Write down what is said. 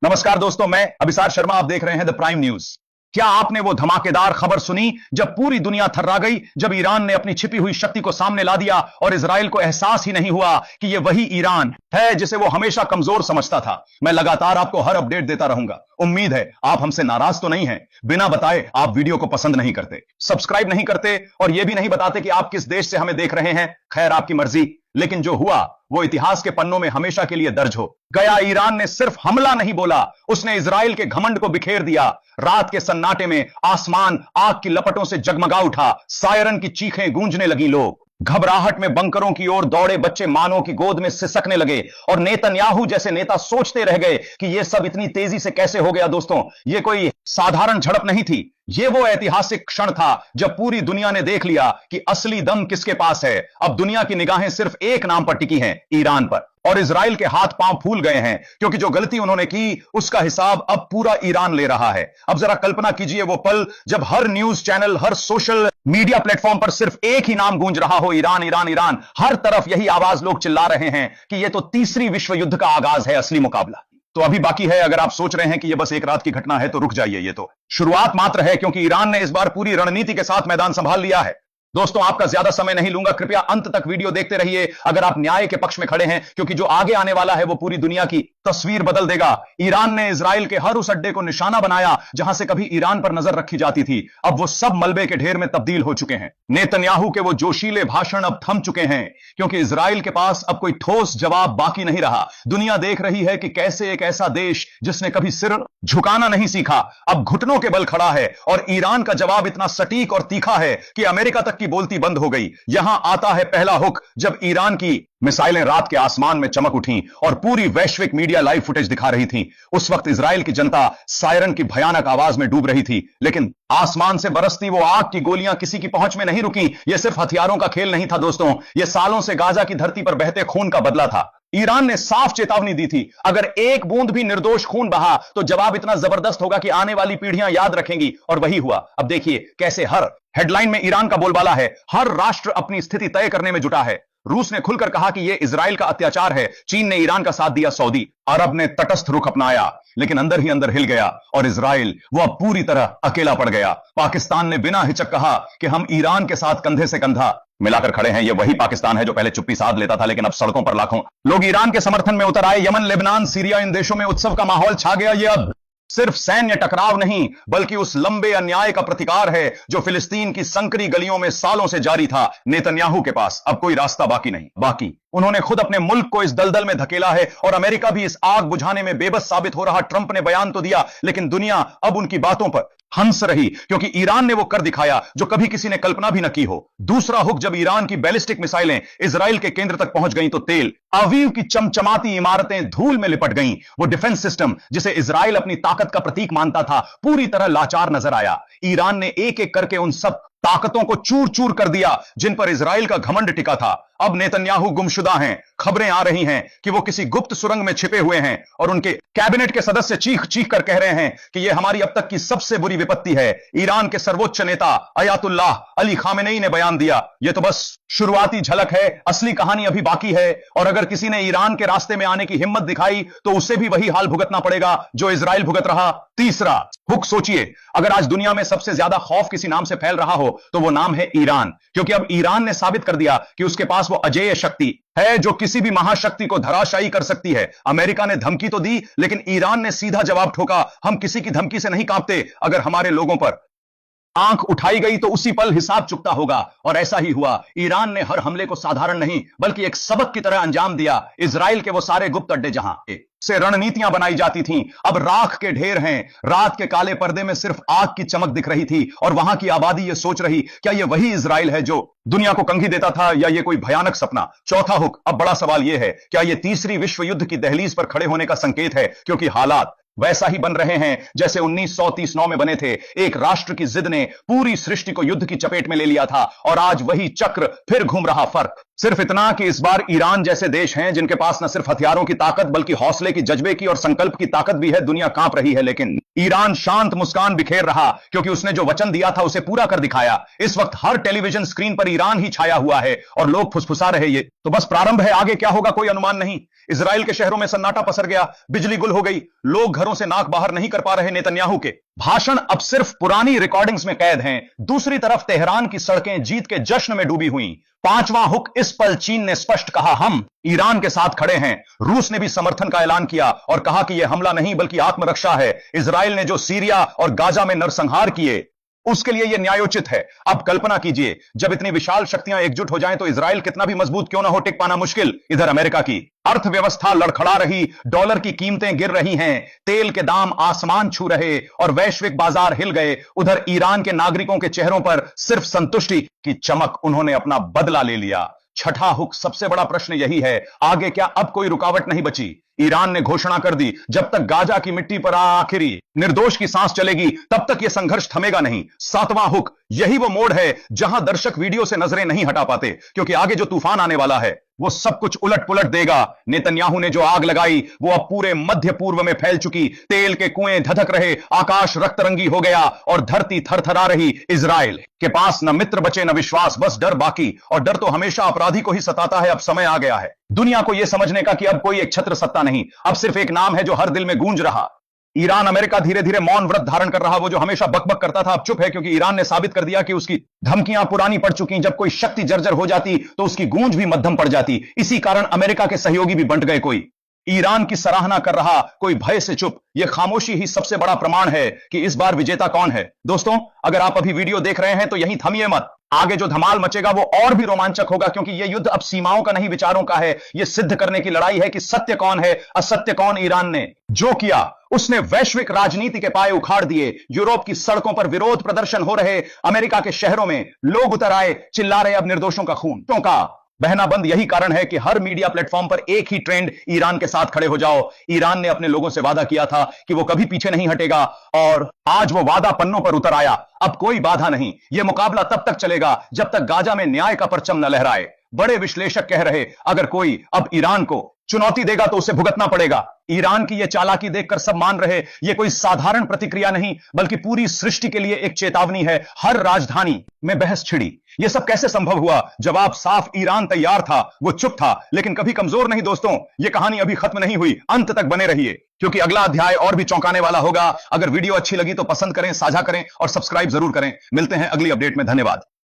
नमस्कार दोस्तों, मैं अभिसार शर्मा। आप देख रहे हैं द प्राइम न्यूज। क्या आपने वो धमाकेदार खबर सुनी जब पूरी दुनिया थर्रा गई, जब ईरान ने अपनी छिपी हुई शक्ति को सामने ला दिया और इजराइल को एहसास ही नहीं हुआ कि ये वही ईरान है जिसे वो हमेशा कमजोर समझता था। मैं लगातार आपको हर अपडेट देता रहूंगा। उम्मीद है आप हमसे नाराज तो नहीं हैं। बिना बताए आप वीडियो को पसंद नहीं करते, सब्सक्राइब नहीं करते और यह भी नहीं बताते कि आप किस देश से हमें देख रहे हैं। खैर, आपकी मर्जी, लेकिन जो हुआ वो इतिहास के पन्नों में हमेशा के लिए दर्ज हो गया। ईरान ने सिर्फ हमला नहीं बोला, उसने इजराइल के घमंड को बिखेर दिया। रात के सन्नाटे में आसमान आग की लपटों से जगमगा उठा, सायरन की चीखें गूंजने लगी। लोग घबराहट में बंकरों की ओर दौड़े, बच्चे मानों की गोद में सिसकने लगे और नेतन्याहू जैसे नेता सोचते रह गए कि यह सब इतनी तेजी से कैसे हो गया। दोस्तों, यह कोई साधारण झड़प नहीं थी, यह वो ऐतिहासिक क्षण था जब पूरी दुनिया ने देख लिया कि असली दम किसके पास है। अब दुनिया की निगाहें सिर्फ एक नाम पर टिकी हैं, ईरान पर। और इजराइल के हाथ पांव फूल गए हैं क्योंकि जो गलती उन्होंने की उसका हिसाब अब पूरा ईरान ले रहा है। अब जरा कल्पना कीजिए वो पल जब हर न्यूज चैनल, हर सोशल मीडिया प्लेटफॉर्म पर सिर्फ एक ही नाम गूंज रहा हो, ईरान ईरान ईरान। हर तरफ यही आवाज लोग चिल्ला रहे हैं कि यह तो तीसरी विश्व युद्ध का आगाज है, असली मुकाबला तो अभी बाकी है। अगर आप सोच रहे हैं कि यह बस एक रात की घटना है तो रुक जाइए, यह तो शुरुआत मात्र है, क्योंकि ईरान ने इस बार पूरी रणनीति के साथ मैदान संभाल लिया है। दोस्तों, आपका ज्यादा समय नहीं लूंगा, कृपया अंत तक वीडियो देखते रहिए अगर आप न्याय के पक्ष में खड़े हैं, क्योंकि जो आगे आने वाला है वो पूरी दुनिया की तस्वीर बदल देगा। ईरान ने इजराइल के हर उस अड्डे को निशाना बनाया जहां से कभी ईरान पर नजर रखी जाती थी। अब वो सब मलबे के ढेर में तब्दील हो चुके हैं। नेतन्याहू के वो जोशीले भाषण अब थम चुके हैं, क्योंकि इजराइल के पास अब कोई ठोस जवाब बाकी नहीं रहा। दुनिया देख रही है कि कैसे एक ऐसा देश जिसने कभी सिर झुकाना नहीं सीखा अब घुटनों के बल खड़ा है, और ईरान का जवाब इतना सटीक और तीखा है कि अमेरिका तक की बोलती बंद हो गई। यहां आता है पहला हुक जब ईरान की मिसाइलें रात के आसमान में चमक उठी और पूरी वैश्विक मीडिया लाइव फुटेज दिखा रही थी। उस वक्त इजराइल की जनता सायरन की भयानक आवाज में डूब रही थी, लेकिन आसमान से बरसती वो आग की गोलियां किसी की पहुंच में नहीं रुकी। यह सिर्फ हथियारों का खेल नहीं था दोस्तों, यह सालों से गाजा की धरती पर बहते खून का बदला था। ईरान ने साफ चेतावनी दी थी, अगर एक बूंद भी निर्दोष खून बहा तो जवाब इतना जबरदस्त होगा कि आने वाली पीढ़ियां याद रखेंगी। और वही हुआ। अब देखिए कैसे हर हेडलाइन में ईरान का बोलबाला है, हर राष्ट्र अपनी स्थिति तय करने में जुटा है। रूस ने खुलकर कहा कि यह इजराइल का अत्याचार है, चीन ने ईरान का साथ दिया, सऊदी अरब ने तटस्थ रुख अपनाया, लेकिन अंदर ही अंदर हिल गया और इजराइल वो अब पूरी तरह अकेला पड़ गया। पाकिस्तान ने बिना हिचक कहा कि हम ईरान के साथ कंधे से कंधा मिलाकर खड़े हैं। ये वही पाकिस्तान है जो पहले चुप्पी साध लेता था, लेकिन अब सड़कों पर लाखों लोग ईरान के समर्थन में उतर आए। यमन, लेबनान, सीरिया, इन देशों में उत्सव का माहौल छा गया। ये अब सिर्फ सैन्य टकराव नहीं बल्कि उस लंबे अन्याय का प्रतिकार है जो फिलिस्तीन की संकरी गलियों में सालों से जारी था। नेतन्याहू के पास अब कोई रास्ता बाकी नहीं। बाकी उन्होंने खुद अपने मुल्क को इस दलदल में धकेला है और अमेरिका भी इस आग बुझाने में बेबस साबित हो रहा। ट्रंप ने बयान तो दिया, लेकिन दुनिया अब उनकी बातों पर हंस रही, क्योंकि ईरान ने वो कर दिखाया जो कभी किसी ने कल्पना भी न की हो। दूसरा हुक जब ईरान की बैलिस्टिक मिसाइलें इजराइल के केंद्र तक पहुंच गईं तो तेल अवीव की चमचमाती इमारतें धूल में लिपट गईं। वो डिफेंस सिस्टम जिसे इजराइल अपनी ताकत का प्रतीक मानता था पूरी तरह लाचार नजर आया। ईरान ने एक एक करके उन सब ताकतों को चूर चूर कर दिया जिन पर इजराइल का घमंड टिका था। अब नेतन्याहू गुमशुदा हैं। खबरें आ रही हैं कि वो किसी गुप्त सुरंग में छिपे हुए हैं और उनके कैबिनेट के सदस्य चीख चीख कर कह रहे हैं कि यह हमारी अब तक की सबसे बुरी विपत्ति है। ईरान के सर्वोच्च नेता अयातुल्लाह अली खामेनेई ने बयान दिया, यह तो बस शुरुआती झलक है, असली कहानी अभी बाकी है। और अगर किसी ने ईरान के रास्ते में आने की हिम्मत दिखाई तो उसे भी वही हाल भुगतना पड़ेगा जो इजराइल भुगत रहा। तीसरा हुक, सोचिए, अगर आज दुनिया में सबसे ज्यादा खौफ किसी नाम से फैल रहा हो तो वो नाम है ईरान, क्योंकि अब ईरान ने साबित कर दिया कि उसके पास वो अजेय शक्ति है जो किसी भी महाशक्ति को धराशायी कर सकती है। अमेरिका ने धमकी तो दी, लेकिन ईरान ने सीधा जवाब ठोका, हम किसी की धमकी से नहीं कांपते। अगर हमारे लोगों पर आंख उठाई गई तो उसी पल हिसाब चुकता होगा। और ऐसा ही हुआ। ईरान ने हर हमले को साधारण नहीं बल्कि एक सबक की तरह अंजाम दिया। इजराइल के वो सारे गुप्त अड्डे जहां से रणनीतियां बनाई जाती थीं अब राख के ढेर हैं। रात के काले पर्दे में सिर्फ आग की चमक दिख रही थी और वहां की आबादी यह सोच रही, क्या यह वही इजराइल है जो दुनिया को कंघी देता था, या यह कोई भयानक सपना। चौथा हुक, अब बड़ा सवाल यह है, क्या यह तीसरी विश्व युद्ध की दहलीज पर खड़े होने का संकेत है, क्योंकि हालात वैसा ही बन रहे हैं जैसे 1939 में बने थे। एक राष्ट्र की जिद ने पूरी सृष्टि को युद्ध की चपेट में ले लिया था और आज वही चक्र फिर घूम रहा। फर्क सिर्फ इतना कि इस बार ईरान जैसे देश हैं जिनके पास न सिर्फ हथियारों की ताकत बल्कि हौसले की, जज्बे की और संकल्प की ताकत भी है। दुनिया कांप रही है, लेकिन ईरान शांत मुस्कान बिखेर रहा क्योंकि उसने जो वचन दिया था उसे पूरा कर दिखाया। इस वक्त हर टेलीविजन स्क्रीन पर ईरान ही छाया हुआ है और लोग फुसफुसा रहे, ये तो बस प्रारंभ है, आगे क्या होगा कोई अनुमान नहीं। इजराइल के शहरों में सन्नाटा पसर गया, बिजली गुल हो गई, लोग घरों से नाक बाहर नहीं कर पा रहे। नेतन्याहू के भाषण अब सिर्फ पुरानी रिकॉर्डिंग्स में कैद हैं। दूसरी तरफ तेहरान की सड़कें जीत के जश्न में डूबी हुई। पांचवां हुक इस पल चीन ने स्पष्ट कहा, हम ईरान के साथ खड़े हैं। रूस ने भी समर्थन का ऐलान किया और कहा कि यह हमला नहीं बल्कि आत्मरक्षा है। इजराइल ने जो सीरिया और गाजा में नरसंहार किए उसके लिए यह न्यायोचित है। अब कल्पना कीजिए, जब इतनी विशाल शक्तियां एकजुट हो जाएं तो इजराइल कितना भी मजबूत क्यों ना हो, टिक पाना मुश्किल। इधर अमेरिका की अर्थव्यवस्था लड़खड़ा रही, डॉलर की कीमतें गिर रही हैं, तेल के दाम आसमान छू रहे और वैश्विक बाजार हिल गए। उधर ईरान के नागरिकों के चेहरों पर सिर्फ संतुष्टि की चमक, उन्होंने अपना बदला ले लिया। छठा हुक, सबसे बड़ा प्रश्न यही है, आगे क्या अब कोई रुकावट नहीं बची। ईरान ने घोषणा कर दी, जब तक गाजा की मिट्टी पर आखिरी निर्दोष की सांस चलेगी तब तक यह संघर्ष थमेगा नहीं। सातवां हुक, यही वो मोड़ है जहां दर्शक वीडियो से नजरें नहीं हटा पाते, क्योंकि आगे जो तूफान आने वाला है वो सब कुछ उलट पुलट देगा। नेतन्याहू ने जो आग लगाई वो अब पूरे मध्य पूर्व में फैल चुकी। तेल के कुएं धधक रहे, आकाश रक्तरंगी हो गया और धरती थरथरा रही। इजराइल के पास न मित्र बचे न विश्वास, बस डर बाकी, और डर तो हमेशा अपराधी को ही सताता है। अब समय आ गया है दुनिया को यह समझने का कि अब कोई एक छत्र सत्ता नहीं, अब सिर्फ एक नाम है जो हर दिल में गूंज रहा। ईरान, अमेरिका धीरे धीरे मौन व्रत धारण कर रहा। वो जो हमेशा बकबक करता था अब चुप है, क्योंकि ईरान ने साबित कर दिया कि उसकी धमकियां पुरानी पड़ चुकी। जब कोई शक्ति जर्जर हो जाती तो उसकी गूंज भी मध्यम पड़ जाती। इसी कारण अमेरिका के सहयोगी भी बंट गए। कोई ईरान की सराहना कर रहा, कोई भय से चुप। यह खामोशी ही सबसे बड़ा प्रमाण है कि इस बार विजेता कौन है। दोस्तों, अगर आप अभी वीडियो देख रहे हैं तो यहीं थमिए मत, आगे जो धमाल मचेगा वो और भी रोमांचक होगा, क्योंकि यह युद्ध अब सीमाओं का नहीं विचारों का है। यह सिद्ध करने की लड़ाई है कि सत्य कौन है, असत्य कौन। ईरान ने जो किया उसने वैश्विक राजनीति के पाए उखाड़ दिए। यूरोप की सड़कों पर विरोध प्रदर्शन हो रहे, अमेरिका के शहरों में लोग उतर आए, चिल्ला रहे अब निर्दोषों का खून का बहना बंद। यही कारण है कि हर मीडिया प्लेटफॉर्म पर एक ही ट्रेंड, ईरान के साथ खड़े हो जाओ। ईरान ने अपने लोगों से वादा किया था कि वो कभी पीछे नहीं हटेगा और आज वो वादा पन्नों पर उतर आया। अब कोई बाधा नहीं, यह मुकाबला तब तक चलेगा जब तक गाजा में न्याय का परचम न लहराए। बड़े विश्लेषक कह रहे, अगर कोई अब ईरान को चुनौती देगा तो उसे भुगतना पड़ेगा। ईरान की यह चालाकी देखकर सब मान रहे, यह कोई साधारण प्रतिक्रिया नहीं बल्कि पूरी सृष्टि के लिए एक चेतावनी है। हर राजधानी में बहस छिड़ी। यह सब कैसे संभव हुआ? जवाब साफ, ईरान तैयार था, वो चुप था, लेकिन कभी कमजोर नहीं। दोस्तों, यह कहानी अभी खत्म नहीं हुई, अंत तक बने रहिए, क्योंकि अगला अध्याय और भी चौंकाने वाला होगा। अगर वीडियो अच्छी लगी तो पसंद करें, साझा करें और सब्सक्राइब जरूर करें। मिलते हैं अगली अपडेट में। धन्यवाद।